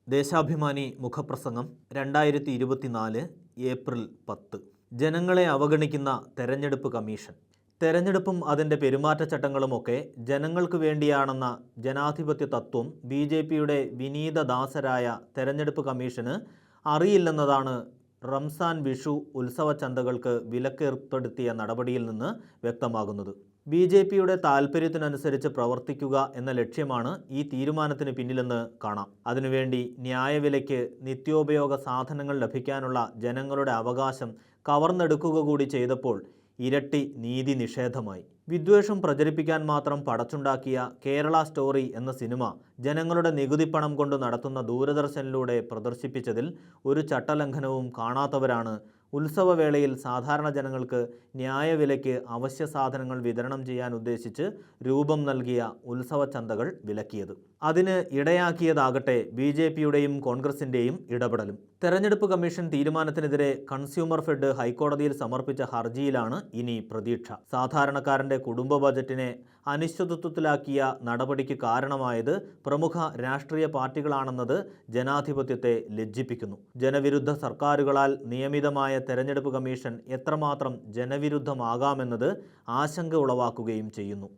ദേശാഭിമാനി മുഖപ്രസംഗം 2024 ഏപ്രിൽ 10. ജനങ്ങളെ അവഗണിക്കുന്ന തെരഞ്ഞെടുപ്പ് കമ്മീഷൻ. തെരഞ്ഞെടുപ്പും അതിൻ്റെ പെരുമാറ്റച്ചട്ടങ്ങളുമൊക്കെ ജനങ്ങൾക്ക് വേണ്ടിയാണെന്ന ജനാധിപത്യ തത്വം BJPയുടെ വിനീതദാസരായ തെരഞ്ഞെടുപ്പ് കമ്മീഷന് അറിയില്ലെന്നതാണ് റംസാൻ വിഷു ഉത്സവ ചന്തകൾക്ക് വിലക്കേർപ്പെടുത്തിയ നടപടിയിൽ നിന്ന് വ്യക്തമാകുന്നത്. BJPയുടെ താൽപ്പര്യത്തിനനുസരിച്ച് പ്രവർത്തിക്കുക എന്ന ലക്ഷ്യമാണ് ഈ തീരുമാനത്തിന് പിന്നിലെന്ന് കാണാം. അതിനുവേണ്ടി ന്യായവിലയ്ക്ക് നിത്യോപയോഗ സാധനങ്ങൾ ലഭിക്കാനുള്ള ജനങ്ങളുടെ അവകാശം കവർന്നെടുക്കുക കൂടി ചെയ്തപ്പോൾ ഇരട്ടി നീതി നിഷേധമായി. വിദ്വേഷം പ്രചരിപ്പിക്കാൻ മാത്രം പടച്ചുണ്ടാക്കിയ കേരള സ്റ്റോറി എന്ന സിനിമ ജനങ്ങളുടെ നികുതിപ്പണം കൊണ്ട് നടത്തുന്ന ദൂരദർശനിലൂടെ പ്രദർശിപ്പിച്ചതിൽ ഒരു ചട്ടലംഘനവും കാണാത്തവരാണ് ഉത്സവവേളയിൽ സാധാരണ ജനങ്ങൾക്ക് ന്യായവിലയ്ക്ക് അവശ്യ സാധനങ്ങൾ വിതരണം ചെയ്യാൻ ഉദ്ദേശിച്ച് രൂപം നൽകിയ ഉത്സവ ചന്തകൾ വിലക്കിയത്. അതിന് ഇടയാക്കിയതാകട്ടെ BJPയുടെയും കോൺഗ്രസിൻ്റെയും ഇടപെടലും. തെരഞ്ഞെടുപ്പ് കമ്മീഷൻ തീരുമാനത്തിനെതിരെ കൺസ്യൂമർ ഫെഡ് ഹൈക്കോടതിയിൽ സമർപ്പിച്ച ഹർജിയിലാണ് ഇനി പ്രതീക്ഷ. സാധാരണക്കാരൻ്റെ കുടുംബ ബജറ്റിനെ അനിശ്ചിതത്വത്തിലാക്കിയ നടപടിക്ക് കാരണമായത് പ്രമുഖ രാഷ്ട്രീയ പാർട്ടികളാണെന്നത് ജനാധിപത്യത്തെ ലജ്ജിപ്പിക്കുന്നു. ജനവിരുദ്ധ സർക്കാരുകളാൽ നിയമിതമായ തെരഞ്ഞെടുപ്പ് കമ്മീഷൻ എത്രമാത്രം ജനവിരുദ്ധമാകാമെന്നത് ആശങ്ക ഉളവാക്കുകയും ചെയ്യുന്നു.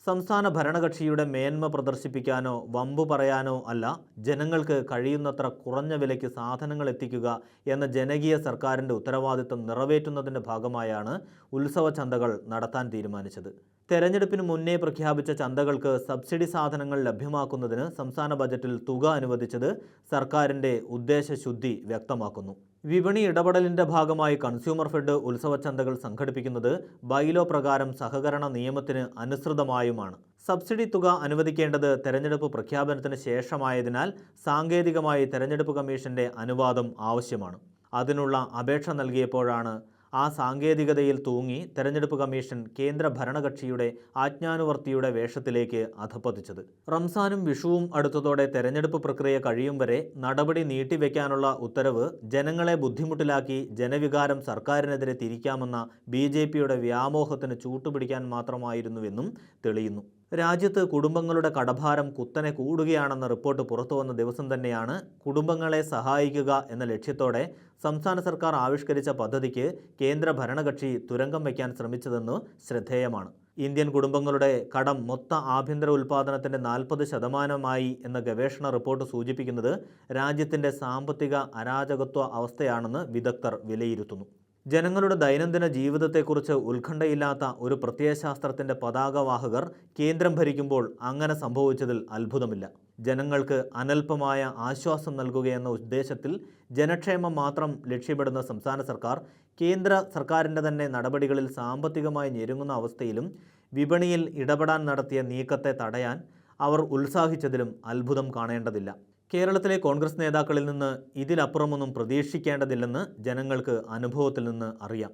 സംസ്ഥാന ഭരണകക്ഷിയുടെ മേന്മ പ്രദർശിപ്പിക്കാനോ വമ്പു പറയാനോ അല്ല, ജനങ്ങൾക്ക് കഴിയുന്നത്ര കുറഞ്ഞ വിലയ്ക്ക് സാധനങ്ങൾ എത്തിക്കുക എന്ന ജനകീയ സർക്കാരിൻ്റെ ഉത്തരവാദിത്തം നിറവേറ്റുന്നതിൻ്റെ ഭാഗമായാണ് ഉത്സവ ചന്തകൾ നടത്താൻ തീരുമാനിച്ചത്. തെരഞ്ഞെടുപ്പിന് മുന്നേ പ്രഖ്യാപിച്ച ചന്തകൾക്ക് സബ്സിഡി സാധനങ്ങൾ ലഭ്യമാക്കുന്നതിന് സംസ്ഥാന ബജറ്റിൽ തുക അനുവദിച്ചത് സർക്കാരിൻ്റെ ഉദ്ദേശശുദ്ധി വ്യക്തമാക്കുന്നു. വിപണി ഇടപെടലിൻ്റെ ഭാഗമായി കൺസ്യൂമർ ഫെഡ് ഉത്സവ ചന്തകൾ സംഘടിപ്പിക്കുന്നത് ബൈലോ പ്രകാരം സഹകരണ നിയമത്തിന് അനുസൃതമായുമാണ്. സബ്സിഡി തുക അനുവദിക്കേണ്ടത് തെരഞ്ഞെടുപ്പ് പ്രഖ്യാപനത്തിന് ശേഷമായതിനാൽ സാങ്കേതികമായി തെരഞ്ഞെടുപ്പ് കമ്മീഷൻ്റെ അനുവാദം ആവശ്യമാണ്. അതിനുള്ള അപേക്ഷ നൽകിയപ്പോഴാണ് ആ സാങ്കേതികതയിൽ തൂങ്ങി തെരഞ്ഞെടുപ്പ് കമ്മീഷൻ കേന്ദ്ര ഭരണകക്ഷിയുടെ ആജ്ഞാനുവർത്തിയുടെ വേഷത്തിലേക്ക് അധപ്പതിച്ചത്. റംസാനും വിഷുവും അടുത്തതോടെ തെരഞ്ഞെടുപ്പ് പ്രക്രിയ കഴിയും വരെ നടപടി നീട്ടിവെക്കാനുള്ള ഉത്തരവ് ജനങ്ങളെ ബുദ്ധിമുട്ടിലാക്കി ജനവികാരം സർക്കാരിനെതിരെ തിരിക്കാമെന്ന BJPയുടെ വ്യാമോഹത്തിന് ചൂട്ടുപിടിക്കാൻ മാത്രമായിരുന്നുവെന്നും തെളിയുന്നു. രാജ്യത്ത് കുടുംബങ്ങളുടെ കടഭാരം കുത്തനെ കൂടുകയാണെന്ന റിപ്പോർട്ട് പുറത്തുവന്ന ദിവസം തന്നെയാണ് കുടുംബങ്ങളെ സഹായിക്കുക എന്ന ലക്ഷ്യത്തോടെ സംസ്ഥാന സർക്കാർ ആവിഷ്കരിച്ച പദ്ധതിക്ക് കേന്ദ്ര ഭരണകക്ഷി തുരങ്കം വയ്ക്കാൻ ശ്രമിച്ചതെന്ന് ശ്രദ്ധേയമാണ്. ഇന്ത്യൻ കുടുംബങ്ങളുടെ കടം മൊത്ത ആഭ്യന്തര ഉൽപ്പാദനത്തിൻ്റെ 40% എന്ന ഗവേഷണ റിപ്പോർട്ട് സൂചിപ്പിക്കുന്നത് രാജ്യത്തിൻ്റെ സാമ്പത്തിക അരാജകത്വ അവസ്ഥയാണെന്ന് വിദഗ്ധർ വിലയിരുത്തുന്നു. ജനങ്ങളുടെ ദൈനംദിന ജീവിതത്തെക്കുറിച്ച് ഉത്കണ്ഠയില്ലാത്ത ഒരു പ്രത്യയശാസ്ത്രത്തിൻ്റെ പതാകവാഹകർ കേന്ദ്രം ഭരിക്കുമ്പോൾ അങ്ങനെ സംഭവിച്ചതിൽ അത്ഭുതമില്ല. ജനങ്ങൾക്ക് അനൽപമായ ആശ്വാസം നൽകുകയെന്ന ഉദ്ദേശത്തിൽ ജനക്ഷേമം മാത്രം ലക്ഷ്യമിടുന്ന സംസ്ഥാന സർക്കാർ കേന്ദ്ര സർക്കാരിൻ്റെ തന്നെ നടപടികളിൽ സാമ്പത്തികമായി ഞെരുങ്ങുന്ന അവസ്ഥയിലും വിപണിയിൽ ഇടപെടാൻ നടത്തിയ നീക്കത്തെ തടയാൻ അവർ ഉത്സാഹിച്ചതിലും അത്ഭുതം കാണേണ്ടതില്ല. കേരളത്തിലെ കോൺഗ്രസ് നേതാക്കളിൽ നിന്ന് ഇതിലപ്പുറമൊന്നും പ്രതീക്ഷിക്കേണ്ടതില്ലെന്ന് ജനങ്ങൾക്ക് അനുഭവത്തിൽ നിന്ന് അറിയാം.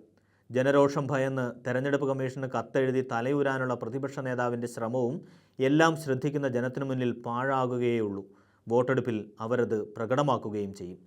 ജനരോഷം ഭയന്ന് തെരഞ്ഞെടുപ്പ് കമ്മീഷന് കത്തെഴുതി തലയൂരാനുള്ള പ്രതിപക്ഷ നേതാവിൻ്റെ ശ്രമവും എല്ലാം ശ്രദ്ധിക്കുന്ന ജനത്തിനു മുന്നിൽ പാഴാകുകയുള്ളൂ. വോട്ടെടുപ്പിൽ അവരത് പ്രകടമാക്കുകയും ചെയ്യും.